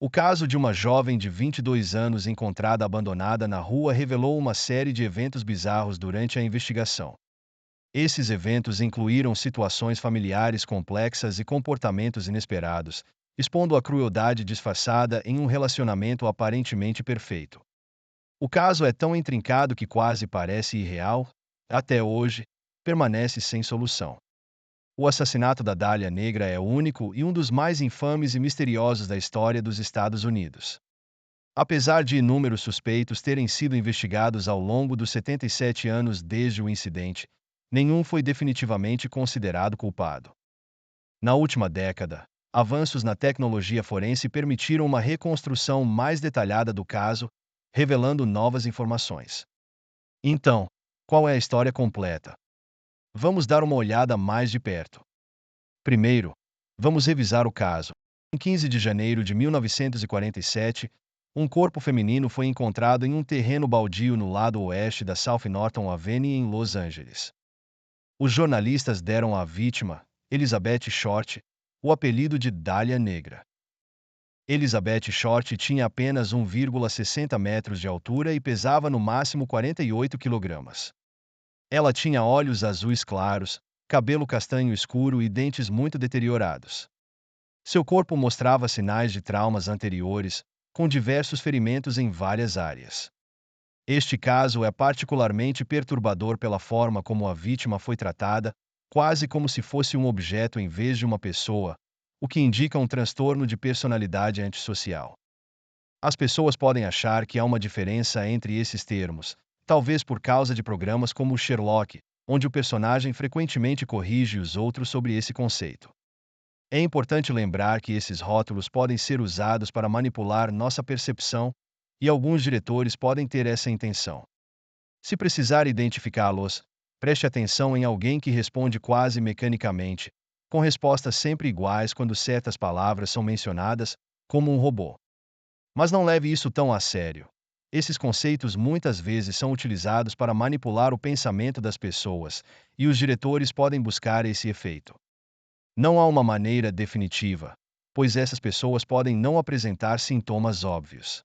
O caso de uma jovem de 22 anos encontrada abandonada na rua revelou uma série de eventos bizarros durante a investigação. Esses eventos incluíram situações familiares complexas e comportamentos inesperados, expondo a crueldade disfarçada em um relacionamento aparentemente perfeito. O caso é tão intrincado que quase parece irreal, até hoje, permanece sem solução. O assassinato da Dália Negra é único e um dos mais infames e misteriosos da história dos Estados Unidos. Apesar de inúmeros suspeitos terem sido investigados ao longo dos 77 anos desde o incidente, nenhum foi definitivamente considerado culpado. Na última década, avanços na tecnologia forense permitiram uma reconstrução mais detalhada do caso, revelando novas informações. Então, qual é a história completa? Vamos dar uma olhada mais de perto. Primeiro, vamos revisar o caso. Em 15 de janeiro de 1947, um corpo feminino foi encontrado em um terreno baldio no lado oeste da South Norton Avenue em Los Angeles. Os jornalistas deram à vítima, Elizabeth Short, o apelido de Dália Negra. Elizabeth Short tinha apenas 1,60 metros de altura e pesava no máximo 48 quilogramas. Ela tinha olhos azuis claros, cabelo castanho escuro e dentes muito deteriorados. Seu corpo mostrava sinais de traumas anteriores, com diversos ferimentos em várias áreas. Este caso é particularmente perturbador pela forma como a vítima foi tratada, quase como se fosse um objeto em vez de uma pessoa, o que indica um transtorno de personalidade antissocial. As pessoas podem achar que há uma diferença entre esses termos, talvez por causa de programas como Sherlock, onde o personagem frequentemente corrige os outros sobre esse conceito. É importante lembrar que esses rótulos podem ser usados para manipular nossa percepção, e alguns diretores podem ter essa intenção. Se precisar identificá-los, preste atenção em alguém que responde quase mecanicamente, com respostas sempre iguais quando certas palavras são mencionadas, como um robô. Mas não leve isso tão a sério. Esses conceitos muitas vezes são utilizados para manipular o pensamento das pessoas, e os diretores podem buscar esse efeito. Não há uma maneira definitiva, pois essas pessoas podem não apresentar sintomas óbvios.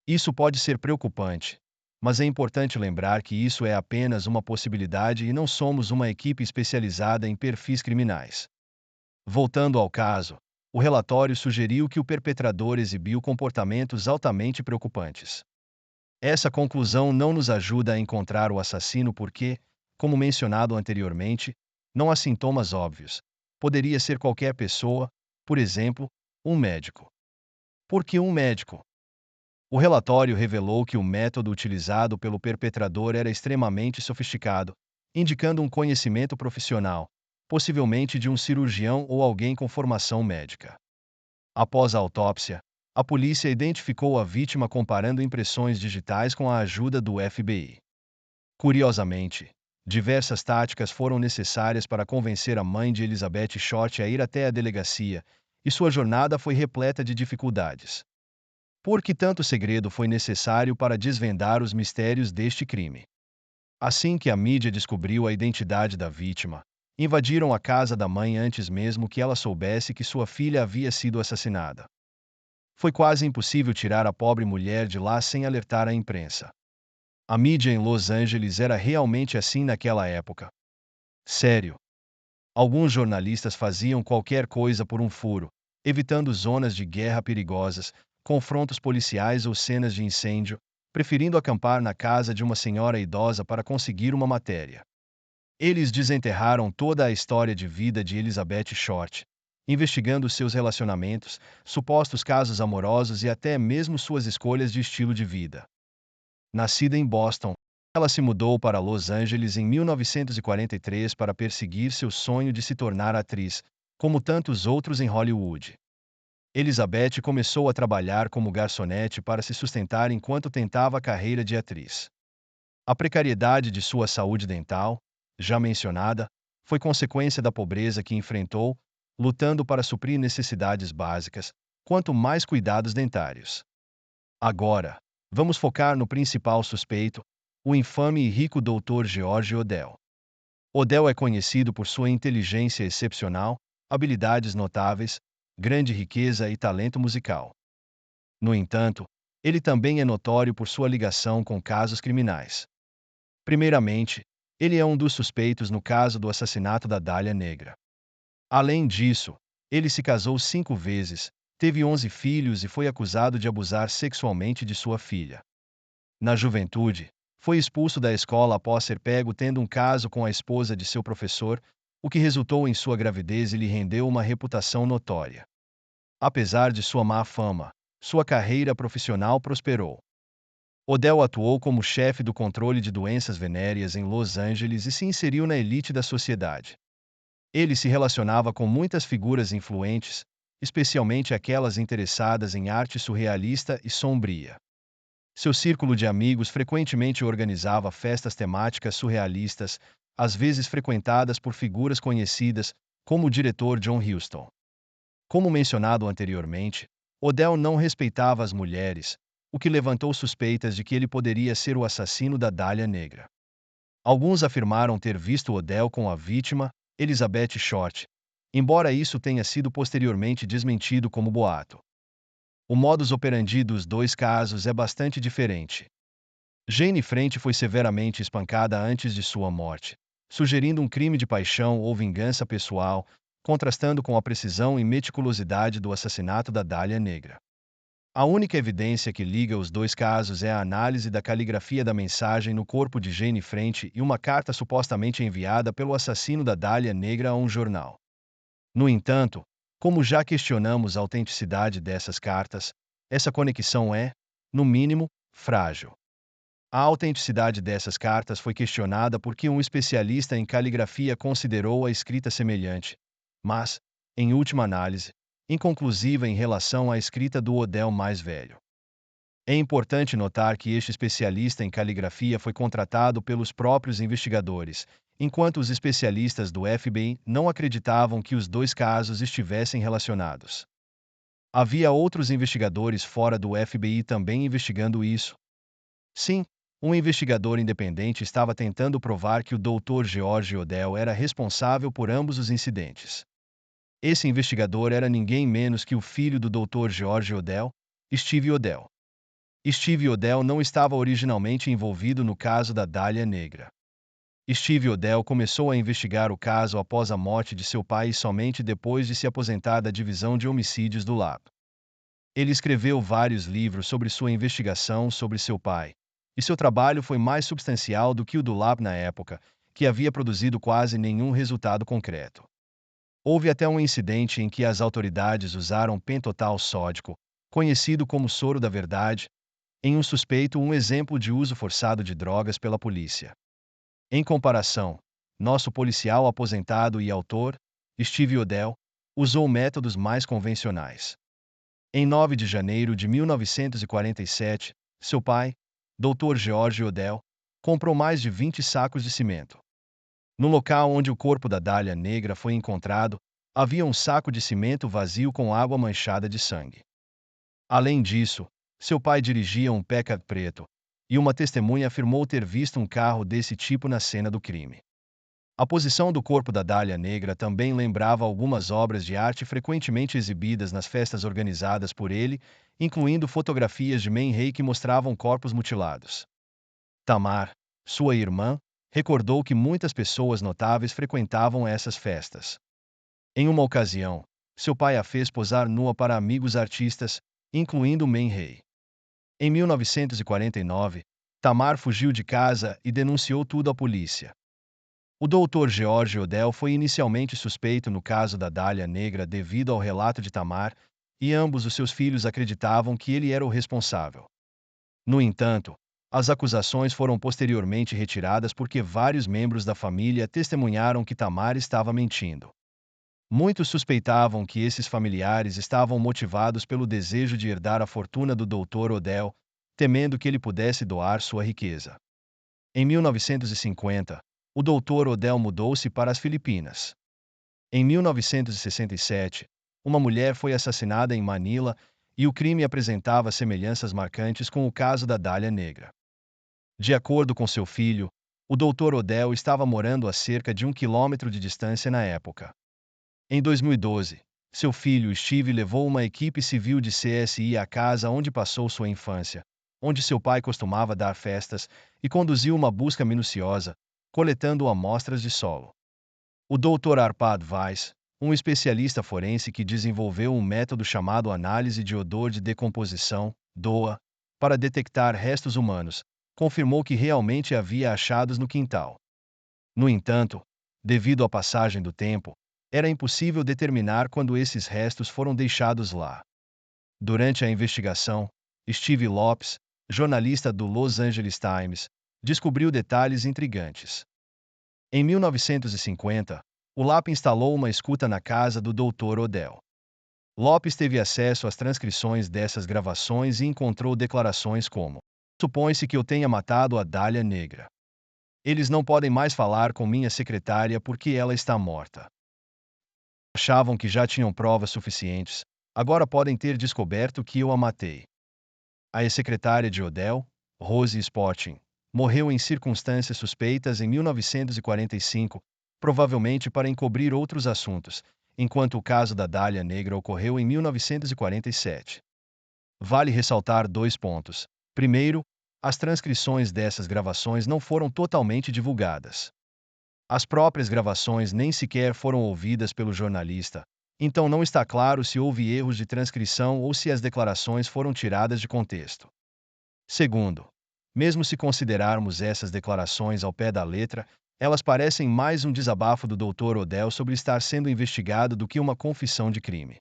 Isso pode ser preocupante, mas é importante lembrar que isso é apenas uma possibilidade e não somos uma equipe especializada em perfis criminais. Voltando ao caso, o relatório sugeriu que o perpetrador exibiu comportamentos altamente preocupantes. Essa conclusão não nos ajuda a encontrar o assassino porque, como mencionado anteriormente, não há sintomas óbvios. Poderia ser qualquer pessoa, por exemplo, um médico. Por que um médico? O relatório revelou que o método utilizado pelo perpetrador era extremamente sofisticado, indicando um conhecimento profissional, possivelmente de um cirurgião ou alguém com formação médica. Após a autópsia, a polícia identificou a vítima comparando impressões digitais com a ajuda do FBI. Curiosamente, diversas táticas foram necessárias para convencer a mãe de Elizabeth Short a ir até a delegacia, e sua jornada foi repleta de dificuldades. Por que tanto segredo foi necessário para desvendar os mistérios deste crime? Assim que a mídia descobriu a identidade da vítima, invadiram a casa da mãe antes mesmo que ela soubesse que sua filha havia sido assassinada. Foi quase impossível tirar a pobre mulher de lá sem alertar a imprensa. A mídia em Los Angeles era realmente assim naquela época. Sério. Alguns jornalistas faziam qualquer coisa por um furo, evitando zonas de guerra perigosas, confrontos policiais ou cenas de incêndio, preferindo acampar na casa de uma senhora idosa para conseguir uma matéria. Eles desenterraram toda a história de vida de Elizabeth Short, investigando seus relacionamentos, supostos casos amorosos e até mesmo suas escolhas de estilo de vida. Nascida em Boston, ela se mudou para Los Angeles em 1943 para perseguir seu sonho de se tornar atriz, como tantos outros em Hollywood. Elizabeth começou a trabalhar como garçonete para se sustentar enquanto tentava a carreira de atriz. A precariedade de sua saúde dental, já mencionada, foi consequência da pobreza que enfrentou, lutando para suprir necessidades básicas, quanto mais cuidados dentários. Agora, vamos focar no principal suspeito, o infame e rico Dr. George Odell. Odell é conhecido por sua inteligência excepcional, habilidades notáveis, grande riqueza e talento musical. No entanto, ele também é notório por sua ligação com casos criminais. Primeiramente, ele é um dos suspeitos no caso do assassinato da Dália Negra. Além disso, ele se casou 5 vezes, teve 11 filhos e foi acusado de abusar sexualmente de sua filha. Na juventude, foi expulso da escola após ser pego tendo um caso com a esposa de seu professor, o que resultou em sua gravidez e lhe rendeu uma reputação notória. Apesar de sua má fama, sua carreira profissional prosperou. Odell atuou como chefe do controle de doenças venéreas em Los Angeles e se inseriu na elite da sociedade. Ele se relacionava com muitas figuras influentes, especialmente aquelas interessadas em arte surrealista e sombria. Seu círculo de amigos frequentemente organizava festas temáticas surrealistas, às vezes frequentadas por figuras conhecidas, como o diretor John Huston. Como mencionado anteriormente, Odell não respeitava as mulheres, o que levantou suspeitas de que ele poderia ser o assassino da Dália Negra. Alguns afirmaram ter visto Odell com a vítima, Elizabeth Short, embora isso tenha sido posteriormente desmentido como boato. O modus operandi dos dois casos é bastante diferente. Jane Frente foi severamente espancada antes de sua morte, sugerindo um crime de paixão ou vingança pessoal, contrastando com a precisão e meticulosidade do assassinato da Dália Negra. A única evidência que liga os dois casos é a análise da caligrafia da mensagem no corpo de Jane Frente e uma carta supostamente enviada pelo assassino da Dália Negra a um jornal. No entanto, como já questionamos a autenticidade dessas cartas, essa conexão é, no mínimo, frágil. A autenticidade dessas cartas foi questionada porque um especialista em caligrafia considerou a escrita semelhante, mas, em última análise, inconclusiva em relação à escrita do Odell mais velho. É importante notar que este especialista em caligrafia foi contratado pelos próprios investigadores, enquanto os especialistas do FBI não acreditavam que os dois casos estivessem relacionados. Havia outros investigadores fora do FBI também investigando isso. Sim, um investigador independente estava tentando provar que o Dr. George Odell era responsável por ambos os incidentes. Esse investigador era ninguém menos que o filho do Dr. George Odell, Steve Odell. Steve Odell não estava originalmente envolvido no caso da Dália Negra. Steve Odell começou a investigar o caso após a morte de seu pai e somente depois de se aposentar da divisão de homicídios do Lab. Ele escreveu vários livros sobre sua investigação sobre seu pai, e seu trabalho foi mais substancial do que o do Lab na época, que havia produzido quase nenhum resultado concreto. Houve até um incidente em que as autoridades usaram pentotal sódico, conhecido como soro da verdade, em um suspeito, um exemplo de uso forçado de drogas pela polícia. Em comparação, nosso policial aposentado e autor, Steve Odell, usou métodos mais convencionais. Em 9 de janeiro de 1947, seu pai, Dr. George Odell, comprou mais de 20 sacos de cimento. No local onde o corpo da Dália Negra foi encontrado, havia um saco de cimento vazio com água manchada de sangue. Além disso, seu pai dirigia um Packard preto, e uma testemunha afirmou ter visto um carro desse tipo na cena do crime. A posição do corpo da Dália Negra também lembrava algumas obras de arte frequentemente exibidas nas festas organizadas por ele, incluindo fotografias de Man Ray que mostravam corpos mutilados. Tamar, sua irmã, recordou que muitas pessoas notáveis frequentavam essas festas. Em uma ocasião, seu pai a fez posar nua para amigos artistas, incluindo Man Ray. Em 1949, Tamar fugiu de casa e denunciou tudo à polícia. O Dr. George Odell foi inicialmente suspeito no caso da Dália Negra devido ao relato de Tamar, e ambos os seus filhos acreditavam que ele era o responsável. No entanto, as acusações foram posteriormente retiradas porque vários membros da família testemunharam que Tamar estava mentindo. Muitos suspeitavam que esses familiares estavam motivados pelo desejo de herdar a fortuna do Dr. Odell, temendo que ele pudesse doar sua riqueza. Em 1950, o Dr. Odell mudou-se para as Filipinas. Em 1967, uma mulher foi assassinada em Manila e o crime apresentava semelhanças marcantes com o caso da Dália Negra. De acordo com seu filho, o Dr. Odell estava morando a cerca de 1 quilômetro de distância na época. Em 2012, Seu filho Steve levou uma equipe civil de CSI à casa onde passou sua infância, onde seu pai costumava dar festas, e conduziu uma busca minuciosa, coletando amostras de solo. O Dr. Arpad Weiss, um especialista forense que desenvolveu um método chamado análise de odor de decomposição, DOA, para detectar restos humanos, confirmou que realmente havia achados no quintal. No entanto, devido à passagem do tempo, era impossível determinar quando esses restos foram deixados lá. Durante a investigação, Steve Lopes, jornalista do Los Angeles Times, descobriu detalhes intrigantes. Em 1950, o LAP instalou uma escuta na casa do Dr. Odell. Lopes teve acesso às transcrições dessas gravações e encontrou declarações como: "Supõe-se que eu tenha matado a Dália Negra. Eles não podem mais falar com minha secretária porque ela está morta." Achavam que já tinham provas suficientes, agora podem ter descoberto que eu a matei. A ex-secretária de Odell, Rose Spotting, morreu em circunstâncias suspeitas em 1945, provavelmente para encobrir outros assuntos, enquanto o caso da Dália Negra ocorreu em 1947. Vale ressaltar 2 pontos. Primeiro, as transcrições dessas gravações não foram totalmente divulgadas. As próprias gravações nem sequer foram ouvidas pelo jornalista, então não está claro se houve erros de transcrição ou se as declarações foram tiradas de contexto. Segundo, mesmo se considerarmos essas declarações ao pé da letra, elas parecem mais um desabafo do Dr. Odell sobre estar sendo investigado do que uma confissão de crime.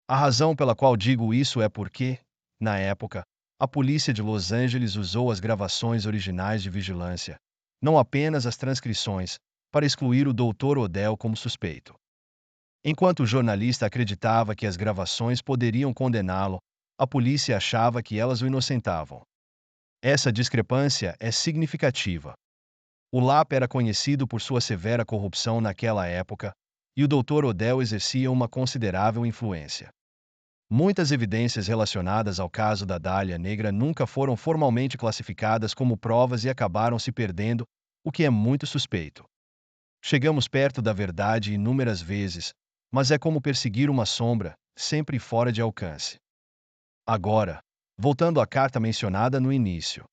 A razão pela qual digo isso é porque, na época, a polícia de Los Angeles usou as gravações originais de vigilância, não apenas as transcrições, para excluir o Dr. Odell como suspeito. Enquanto o jornalista acreditava que as gravações poderiam condená-lo, a polícia achava que elas o inocentavam. Essa discrepância é significativa. O LAP era conhecido por sua severa corrupção naquela época, e o Dr. Odell exercia uma considerável influência. Muitas evidências relacionadas ao caso da Dália Negra nunca foram formalmente classificadas como provas e acabaram se perdendo, o que é muito suspeito. Chegamos perto da verdade inúmeras vezes, mas é como perseguir uma sombra, sempre fora de alcance. Agora, voltando à carta mencionada no início.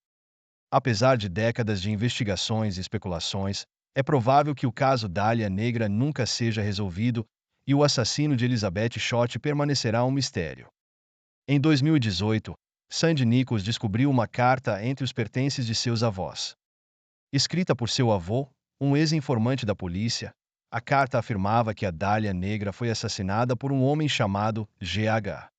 Apesar de décadas de investigações e especulações, é provável que o caso Dália Negra nunca seja resolvido e o assassino de Elizabeth Shott permanecerá um mistério. Em 2018, Sandy Nichols descobriu uma carta entre os pertences de seus avós. Escrita por seu avô, um ex-informante da polícia, a carta afirmava que a Dália Negra foi assassinada por um homem chamado G.H.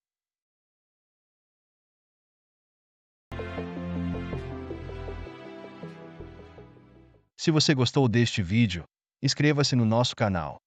Se você gostou deste vídeo, inscreva-se no nosso canal.